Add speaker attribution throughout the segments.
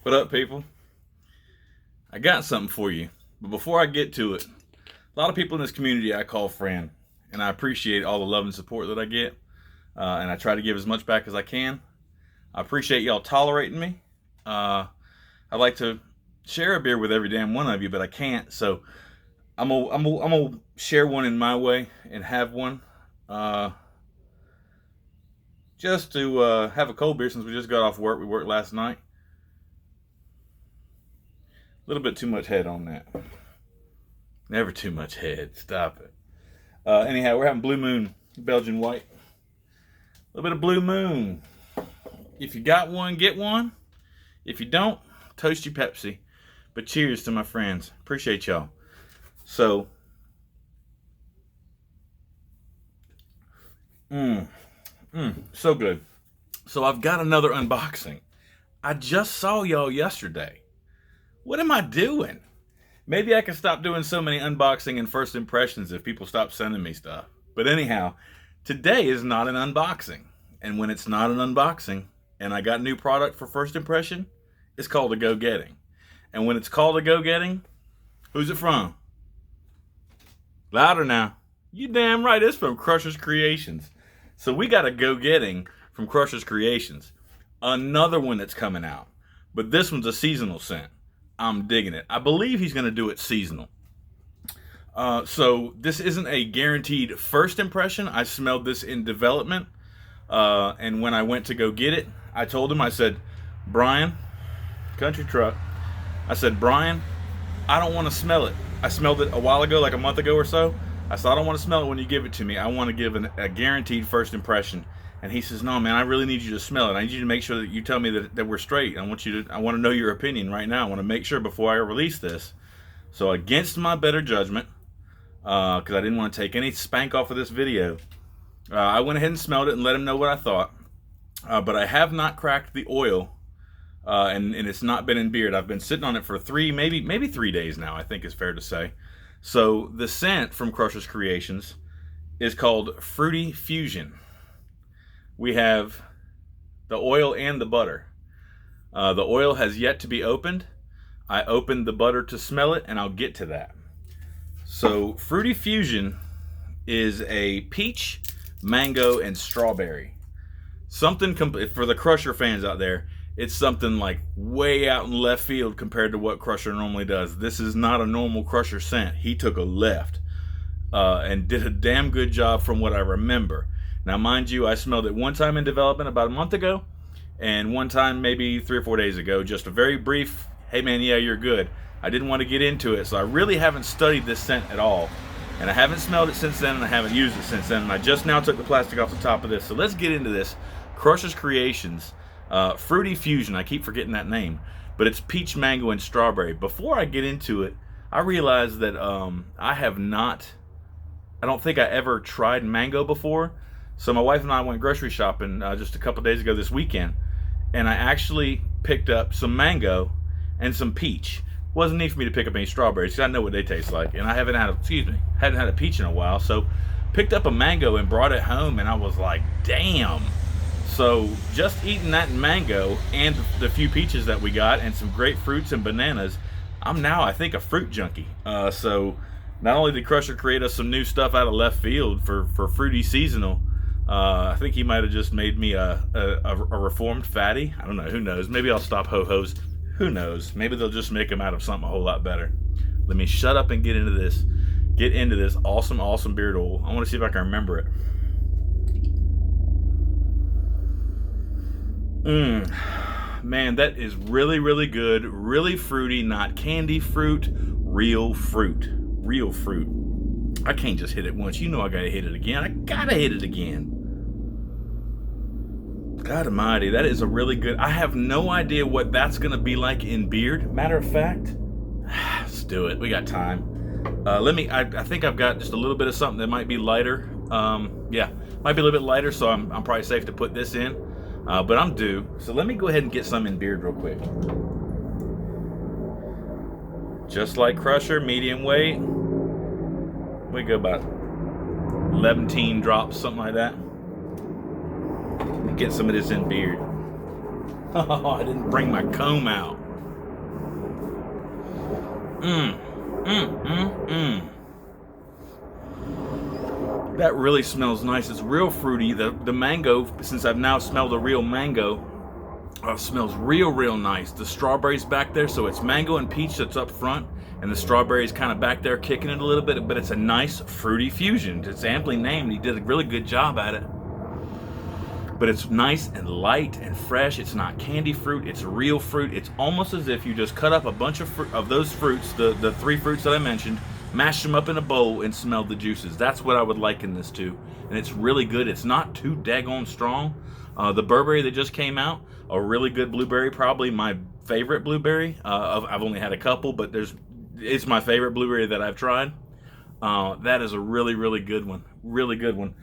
Speaker 1: What up, people? I got something for you. But before I get to it, a lot of people in this community I call friend, and I appreciate all the love and support that I get, and I try to give as much back as I can. I appreciate y'all tolerating me. I'd like to share a beer with every damn one of you, but I can't, so I'm gonna share one in my way and have one. Uh, just to have a cold beer since we just got off work. We worked last night. A little bit too much head on that. Never too much head. Stop it. Anyhow, we're having Blue Moon Belgian White. A little bit of Blue Moon. If you got one, get one. If you don't, toast your Pepsi. But cheers to my friends. Appreciate y'all. So, so good. So I've got another unboxing. I just saw y'all yesterday. What am I doing? Maybe I can stop doing so many unboxing and first impressions if people stop sending me stuff. But anyhow, today is not an unboxing. And when it's not an unboxing, and I got new product for first impression, it's called a go-getting. And when it's called a go-getting, who's it from? Louder now. You damn right, it's from Crusher's Creations. So we got a go-getting from Crusher's Creations. Another one that's coming out. But this one's a seasonal scent. I'm digging it. I believe he's going to do it seasonal. So this isn't a guaranteed first impression. I smelled this in development. And when I went to go get it, I told him, I said, Brian, country truck. I said, Brian, I don't want to smell it. I smelled it a while ago, like a month ago or so. I said, I don't want to smell it when you give it to me. I want to give a guaranteed first impression. And he says, no, man, I really need you to smell it. I need you to make sure that you tell me that we're straight. I want to know your opinion right now. I want to make sure before I release this. So against my better judgment, because I didn't want to take any spank off of this video, I went ahead and smelled it and let him know what I thought. But I have not cracked the oil, and it's not been in beard. I've been sitting on it for maybe 3 days now, I think is fair to say. So the scent from Crusher's Creations is called Fruity Fusion. We have the oil and the butter. The oil has yet to be opened. I opened the butter to smell it, and I'll get to that. So Fruity Fusion is a peach, mango, and strawberry. Something for the Crusher fans out there, it's something like way out in left field compared to what Crusher normally does. This is not a normal Crusher scent. He took a left and did a damn good job from what I remember. Now, mind you, I smelled it one time in development about a month ago, and one time maybe 3 or 4 days ago. Just a very brief, hey man, yeah, you're good. I didn't want to get into it, so I really haven't studied this scent at all. And I haven't smelled it since then, and I haven't used it since then. And I just now took the plastic off the top of this. So let's get into this. Crusher's Creations, Fruity Fusion. I keep forgetting that name. But it's peach, mango, and strawberry. Before I get into it, I realized that I don't think I ever tried mango before. So my wife and I went grocery shopping just a couple days ago this weekend, and I actually picked up some mango and some peach. Wasn't need for me to pick up any strawberries because I know what they taste like, and I hadn't had a peach in a while. So picked up a mango and brought it home, and I was like, damn. So just eating that mango and the few peaches that we got and some grapefruits and bananas, I'm now, I think, a fruit junkie. So not only did Crusher create us some new stuff out of left field for fruity seasonal, I think he might have just made me a reformed fatty. I don't know. Who knows? Maybe I'll stop ho-hos. Who knows? Maybe they'll just make them out of something a whole lot better. Let me shut up and get into this. Get into this awesome beard oil. I want to see if I can remember it. Man, that is really good. Really fruity, not candy fruit. Real fruit. Real fruit. I can't just hit it once. You know I gotta hit it again. I gotta hit it again. God almighty, that is a really good... I have no idea what that's gonna be like in beard. Matter of fact, let's do it. We got time. I think I've got just a little bit of something that might be lighter. Yeah, might be a little bit lighter, so I'm probably safe to put this in. But I'm due. So let me go ahead and get some in beard real quick. Just like Crusher, medium weight. We go about 11 drops, something like that. Get some of this in beard. Oh, I didn't bring my comb out. Mmm. Mmm. Mmm. Mmm. That really smells nice. It's real fruity. The mango, since I've now smelled a real mango, smells real nice. The strawberries back there, so it's mango and peach that's up front, and the strawberries kind of back there kicking it a little bit, but it's a nice fruity fusion. It's amply named. He did a really good job at it. But it's nice and light and fresh. It's not candy fruit. It's real fruit. It's almost as if you just cut up a bunch of those fruits, the three fruits that I mentioned, mashed them up in a bowl and smelled the juices. That's what I would liken this to. And it's really good. It's not too daggone strong. The Burberry that just came out, a really good blueberry, probably my favorite blueberry. I've only had a couple, but it's my favorite blueberry that I've tried. That is a really good one. Really good one.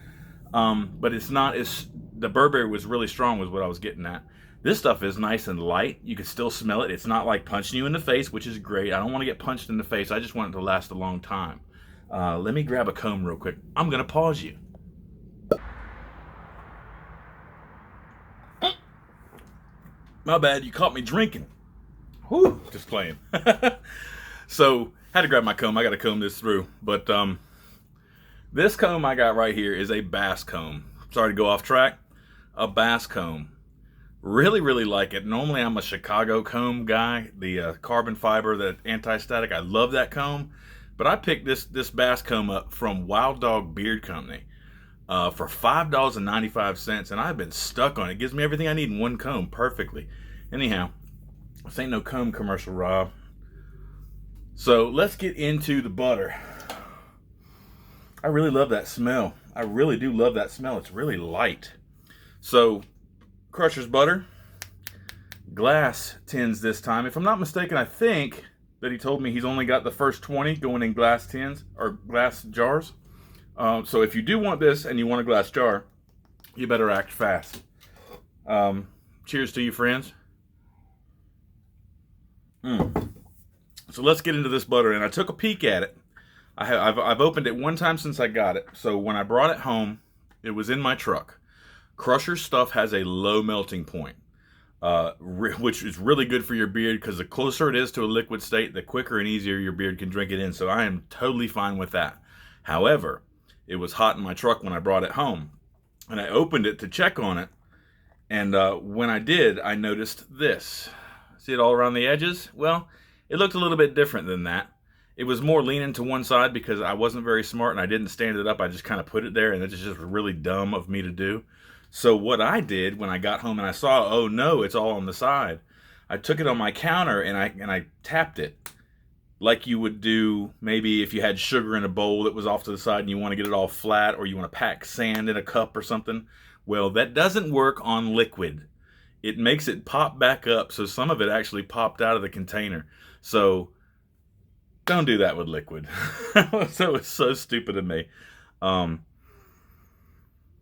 Speaker 1: But it's not as, the Burberry was really strong was what I was getting at. This stuff is nice and light. You can still smell it. It's not like punching you in the face, which is great. I don't want to get punched in the face. I just want it to last a long time. Let me grab a comb real quick. I'm going to pause you. My bad, you caught me drinking. Whew, just playing. So, had to grab my comb. I got to comb this through. But this comb I got right here is a bass comb. Sorry to go off track. A bass comb. Really like it. Normally I'm a Chicago comb guy. The carbon fiber, the anti-static. I love that comb. But I picked this bass comb up from Wild Dog Beard Company for $5.95, and I've been stuck on it. It gives me everything I need in one comb perfectly. Anyhow, this ain't no comb commercial, Rob. So let's get into the butter. I really love that smell. I really do love that smell. It's really light. So, Crusher's butter, glass tins this time. If I'm not mistaken, I think that he told me he's only got the first 20 going in glass tins or glass jars. So if you do want this and you want a glass jar, you better act fast. Cheers to you, friends. So let's get into this butter. And I took a peek at it. I've opened it one time since I got it. So when I brought it home, it was in my truck. Crusher's stuff has a low melting point, which is really good for your beard because the closer it is to a liquid state, the quicker and easier your beard can drink it in. So I am totally fine with that. However, it was hot in my truck when I brought it home, and I opened it to check on it. And when I did, I noticed this. See it all around the edges? Well, it looked a little bit different than that. It was more leaning to one side because I wasn't very smart and I didn't stand it up. I just kind of put it there, and it's just really dumb of me to do. So what I did when I got home and I saw, oh no, it's all on the side, I took it on my counter and I tapped it like you would do maybe if you had sugar in a bowl that was off to the side and you want to get it all flat, or you want to pack sand in a cup or something. Well, that doesn't work on liquid. It makes it pop back up, so some of it actually popped out of the container. So don't do that with liquid. So it's so stupid of me.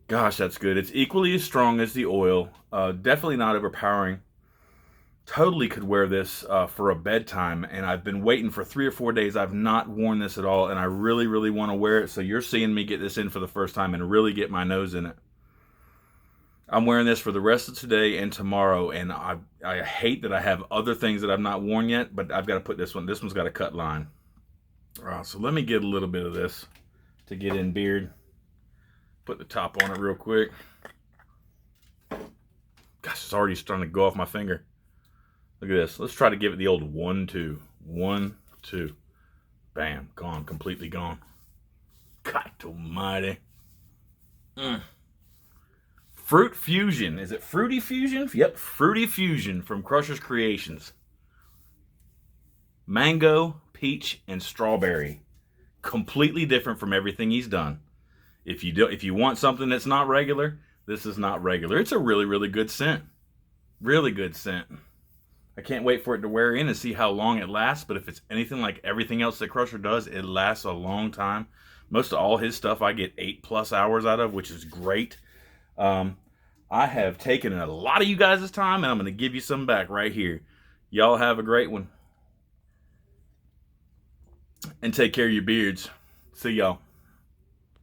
Speaker 1: Gosh, that's good. It's equally as strong as the oil. Definitely not overpowering. Totally could wear this for a bedtime, and I've been waiting for 3 or 4 days. I've not worn this at all, and I really want to wear it. So you're seeing me get this in for the first time and really get my nose in it. I'm wearing this for the rest of today and tomorrow, and I hate that I have other things that I've not worn yet, but I've got to put this one. This one's got a cut line. So let me get a little bit of this to get in beard. Put the top on it real quick. Gosh, it's already starting to go off my finger. Look at this. Let's try to give it the old 1, 2. 1, 2. Bam. Gone. Completely gone. God almighty. Fruit Fusion. Is it Fruity Fusion? Yep. Fruity Fusion from Crusher's Creations. Mango, peach, and strawberry. Completely different from everything he's done. If you want something that's not regular, this is not regular. It's a really good scent. Really good scent. I can't wait for it to wear in and see how long it lasts, but if it's anything like everything else that Crusher does, it lasts a long time. Most of all his stuff I get 8+ hours out of, which is great. I have taken a lot of you guys' time, and I'm going to give you some back right here. Y'all have a great one. And take care of your beards. See y'all.